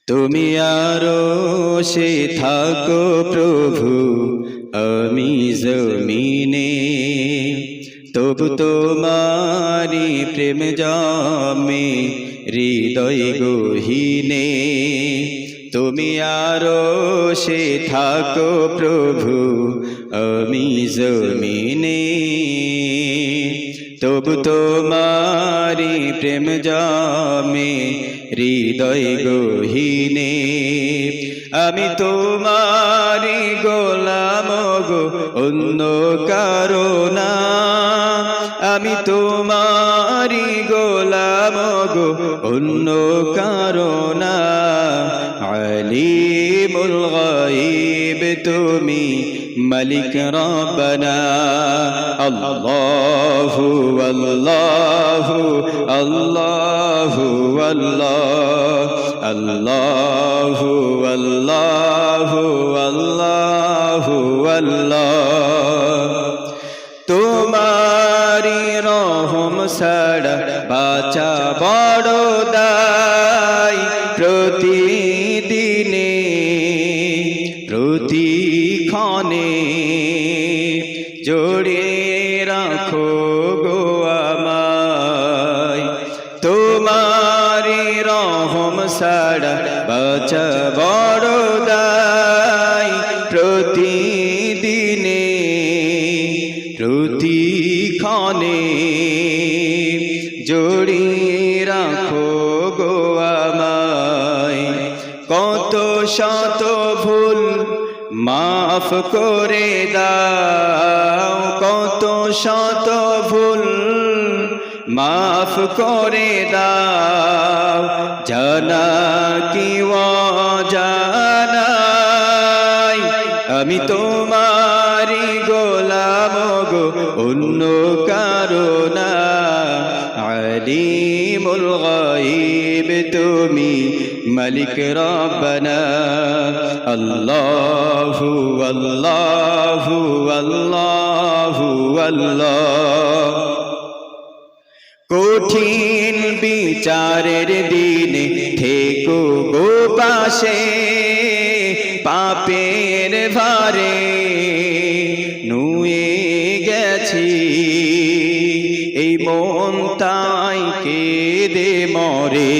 তুমি আরশে থাকো প্রভু, আমি জমিনে, তবু তোমারি প্রেম জমে হৃদয় গহীনে। তুমি আরশে থাকো প্রভু, আমি জমিনে, তবু তোমারি প্রেম জমে হৃদয় গহীনে। আমি তোমারি গোলাম গো, অন্য কারো না। আমি তোমারি গোলাম গো, অন্য কারো না। আলিমুল গায়ব তুমি, মালিক রব্বানা। আল্লাহু আল্লাহু আল্লাহু আল্লাহ, আল্লাহু আল্লাহু আল্লাহু আল্লাহ। তোমারি রহম ছাড়া বাঁচা বড় দায়। প্রতিদিনে প্রতিক্ষণে জড়িয়ে রাখো গো আমায়। তোমারি রহম ছাড়া বাঁচা বড় দায়। প্রতিদিনে প্রতিক্ষণে জড়িয়ে রাখো গো আমায়। কত শত ভুল মাফ করে দাও, কত শত ভুল মাফ করে দাও। জানা কি অজানাই, আমি তোমারি গোলাম গো, অন্য কারো না। আলিমুল গায়ব তুমি, মালিক রব্বানা। আল্লাহু আল্লাহু আল্লাহু আল্লাহ। কঠিন বিচারের দিনে থেকো গো পাশে, পাপের ভারে নুয়ে গেছি। এই মন তাই কেঁদে মরে।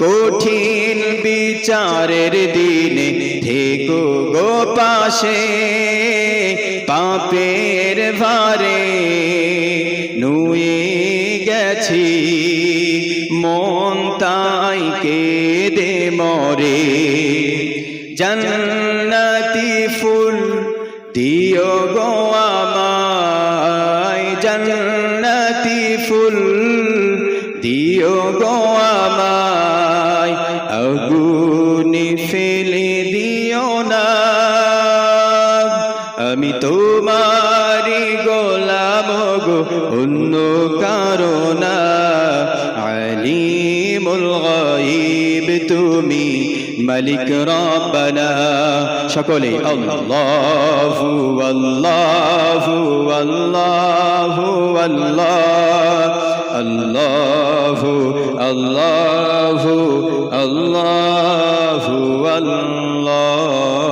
কঠিন বিচারের দিনে থেকো গো পাশে, পাপের ভারে নুয়ে গেছি। মন তাই কেঁদে মরে। জান্নাতি ফুল দিও গো আমায়, জান্নাতি ফুল দিও গো আমায়। আগুনে ফেলে দিও না, আমি তোমারি গোলাম গো, অন্য কারো না। আলিমুল গায়ব তুমি, মালিক রব্বানা। সকলে আল্লাহু আল্লাহু আল্লাহু আল্লাহ, আল্লাহু আল্লাহু আল্লাহু আল্লাহ।